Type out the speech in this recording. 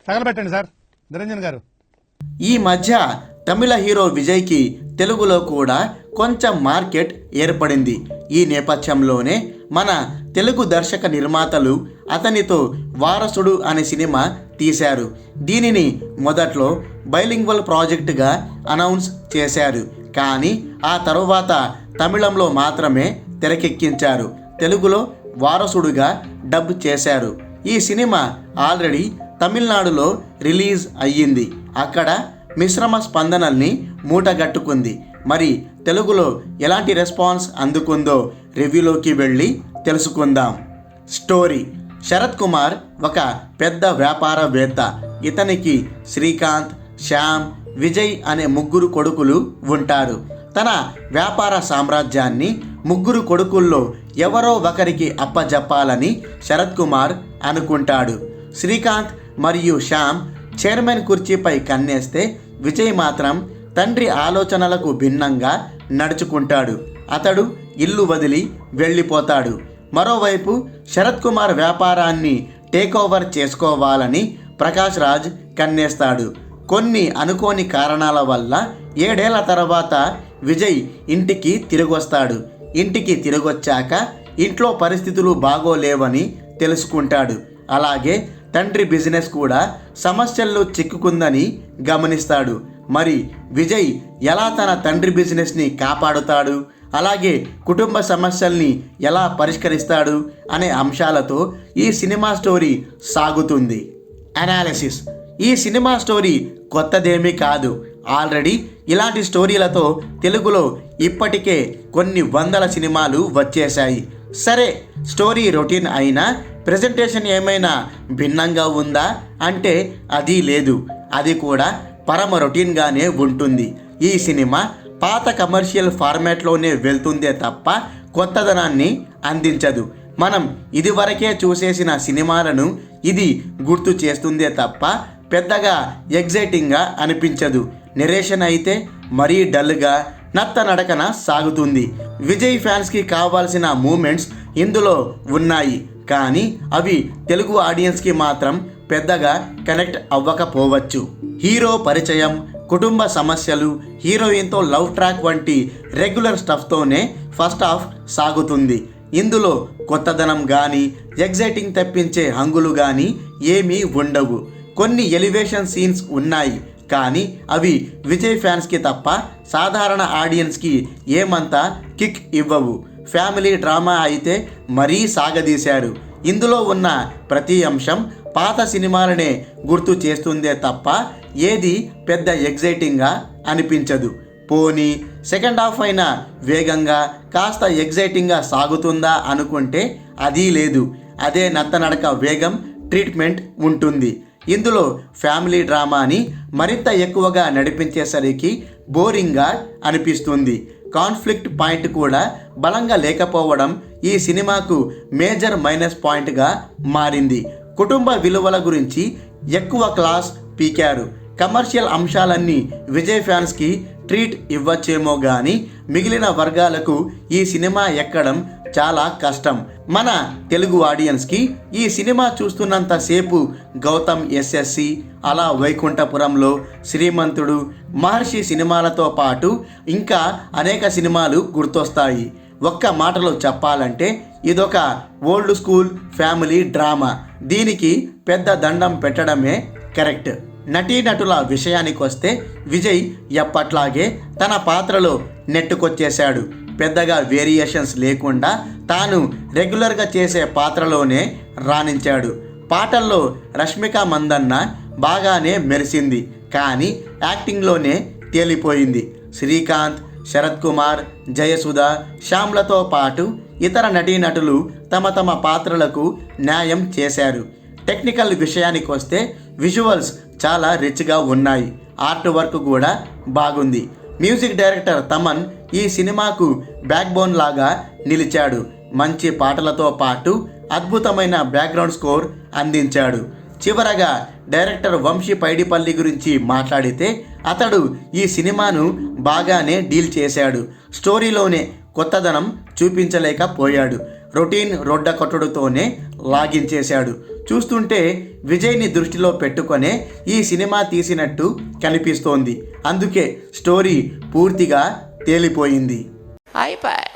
తగలబెట్టండి sir Niranjan గారు. ఈ మధ్య తమిళ హీరో విజయ్కి తెలుగులో కూడా కొంచెం మార్కెట్ ఏర్పడింది. ఈ నేపథ్యంలోనే మన తెలుగు దర్శక నిర్మాతలు అతనితో వారసుడు అనే సినిమా తీశారు. దీనిని మొదట్లో బైలింగ్వల్ ప్రాజెక్టుగా అనౌన్స్ చేశారు. కానీ ఆ తరువాత తమిళంలో మాత్రమే తెరకెక్కించారు. తెలుగులో వారసుడుగా డబ్ చేశారు. ఈ సినిమా ఆల్రెడీ తమిళనాడులో రిలీజ్ అయ్యింది. అక్కడ మిశ్రమ స్పందనల్ని మూటగట్టుకుంది. మరి తెలుగులో ఎలాంటి రెస్పాన్స్ అందుకుందో రివ్యూలోకి వెళ్ళి తెలుసుకుందాం. స్టోరీ: శరత్ కుమార్ ఒక పెద్ద వ్యాపారవేత్త. ఇతనికి శ్రీకాంత్, శ్యామ్, విజయ్ అనే ముగ్గురు కొడుకులు ఉంటారు. తన వ్యాపార సామ్రాజ్యాన్ని ముగ్గురు కొడుకుల్లో ఎవరో ఒకరికి అప్పజెప్పాలని శరత్ కుమార్ అనుకుంటాడు. శ్రీకాంత్ మరియు శ్యామ్ చైర్మన్ కుర్చీపై కన్నేస్తే విజయ్ మాత్రం తండ్రి ఆలోచనలకు భిన్నంగా నడుచుకుంటాడు. అతడు ఇల్లు వదిలి వెళ్ళిపోతాడు. మరోవైపు శరత్ కుమార్ వ్యాపారాన్ని టేకోవర్ చేసుకోవాలని ప్రకాష్ రాజ్ కన్నేస్తాడు. కొన్ని అనుకోని కారణాల వల్ల 7 ఏళ్ల తర్వాత విజయ్ ఇంటికి తిరిగొస్తాడు. ఇంటికి తిరిగొచ్చాక ఇంట్లో పరిస్థితులు బాగోలేవని తెలుసుకుంటాడు. అలాగే తండ్రి బిజినెస్ కూడా సమస్యల్లో చిక్కుకుందని గమనిస్తాడు. మరి విజయ్ ఎలా తన తండ్రి బిజినెస్ని కాపాడుతాడు, అలాగే కుటుంబ సమస్యల్ని ఎలా పరిష్కరిస్తాడు అనే అంశాలతో ఈ సినిమా స్టోరీ సాగుతుంది. అనాలిసిస్: ఈ సినిమా స్టోరీ కొత్తదేమీ కాదు. ఆల్రెడీ ఇలాంటి స్టోరీలతో తెలుగులో ఇప్పటికే కొన్ని వందల సినిమాలు వచ్చేశాయి. సరే, స్టోరీ రొటీన్ అయినా ప్రెజెంటేషన్ ఏమైనా భిన్నంగా ఉందా అంటే అది లేదు. అది కూడా పరమ రొటీన్గానే ఉంటుంది. ఈ సినిమా పాత కమర్షియల్ ఫార్మాట్లోనే వెళ్తుందే తప్ప కొత్తదనాన్ని అందించదు. మనం ఇదివరకే చూసేసిన సినిమాలను ఇది గుర్తు చేస్తుందే తప్ప పెద్దగా ఎగ్జైటింగ్గా అనిపించదు. నెరేషన్ అయితే మరీ డల్గా నత్తనడకన సాగుతుంది. విజయ్ ఫ్యాన్స్కి కావాల్సిన మూమెంట్స్ ఇందులో ఉన్నాయి, కానీ అవి తెలుగు ఆడియన్స్కి మాత్రం పెద్దగా కనెక్ట్ అవ్వకపోవచ్చు. హీరో పరిచయం, కుటుంబ సమస్యలు, హీరోయిన్తో లవ్ ట్రాక్ వంటి రెగ్యులర్ స్టఫ్తోనే ఫస్ట్ హాఫ్ సాగుతుంది. ఇందులో కొత్తదనం కానీ ఎగ్జైటింగ్ తెప్పించే హంగులు కానీ ఏమీ ఉండవు. కొన్ని ఎలివేషన్ సీన్స్ ఉన్నాయి, కానీ అవి విజయ్ ఫ్యాన్స్కి తప్ప సాధారణ ఆడియన్స్కి ఏమంతా కిక్ ఇవ్వవు. ఫ్యామిలీ డ్రామా అయితే మరీ సాగదీశారు. ఇందులో ఉన్న ప్రతి అంశం పాత సినిమాలనే గుర్తు చేస్తుందే తప్ప ఏది పెద్ద ఎగ్జైటింగ్గా అనిపించదు. పోనీ సెకండ్ హాఫ్ అయినా వేగంగా కాస్త ఎగ్జైటింగ్గా సాగుతుందా అనుకుంటే అది లేదు. అదే నత్తనడక వేగం ట్రీట్మెంట్ ఉంటుంది. ఇందులో ఫ్యామిలీ డ్రామాని మరింత ఎక్కువగా నడిపించేసరికి బోరింగ్గా అనిపిస్తుంది. కాన్ఫ్లిక్ట్ పాయింట్ కూడా బలంగా లేకపోవడం ఈ సినిమాకు మేజర్ మైనస్ పాయింట్గా మారింది. కుటుంబ విలువల గురించి ఎక్కువ క్లాస్ పీకారు. కమర్షియల్ అంశాలన్నీ విజయ్ ఫ్యాన్స్కి ట్రీట్ ఇవ్వచ్చేమో కానీ మిగిలిన వర్గాలకు ఈ సినిమా ఎక్కడం చాలా కష్టం. మన తెలుగు ఆడియన్స్కి ఈ సినిమా చూస్తున్నంతసేపు గౌతమ్ ఎస్ఎస్సి, అలా వైకుంఠపురంలో, శ్రీమంతుడు, మహర్షి సినిమాలతో పాటు ఇంకా అనేక సినిమాలు గుర్తొస్తాయి. ఒక్క మాటలో చెప్పాలంటే ఇదొక ఓల్డ్ స్కూల్ ఫ్యామిలీ డ్రామా. దీనికి పెద్ద దండం పెట్టడమే కరెక్ట్. నటీనటుల విషయానికి వస్తే విజయ్ ఎప్పట్లాగే తన పాత్రలో నెట్టుకొచ్చేశాడు. పెద్దగా వేరియేషన్స్ లేకుండా తాను రెగ్యులర్గా చేసే పాత్రలోనే రాణించాడు. పాటల్లో రష్మిక మందన్న బాగానే మెరిసింది, కానీ యాక్టింగ్లోనే తేలిపోయింది. శ్రీకాంత్, శరత్ కుమార్, జయసుధ, శ్యామ్లతో పాటు ఇతర నటీనటులు తమ తమ పాత్రలకు న్యాయం చేశారు. టెక్నికల్ విషయానికి వస్తే విజువల్స్ చాలా రిచ్గా ఉన్నాయి. ఆర్ట్ వర్క్ కూడా బాగుంది. మ్యూజిక్ డైరెక్టర్ తమన్ ఈ సినిమాకు బ్యాక్ బోన్ లాగా నిలిచాడు. మంచి పాటలతో పాటు అద్భుతమైన బ్యాక్గ్రౌండ్ స్కోర్ అందించాడు. చివరగా డైరెక్టర్ వంశీ పైడిపల్లి గురించి మాట్లాడితే అతడు ఈ సినిమాను బాగానే డీల్ చేశాడు. స్టోరీలోనే కొత్తదనం చూపించలేకపోయాడు. రొటీన్ రొడ్డ కొట్టుడుతోనే లాగించేశాడు. చూస్తుంటే విజయ్ని దృష్టిలో పెట్టుకొనే ఈ సినిమా తీసినట్టు కనిపిస్తోంది. అందుకే స్టోరీ పూర్తిగా తేలిపోయింది. అయిపోయి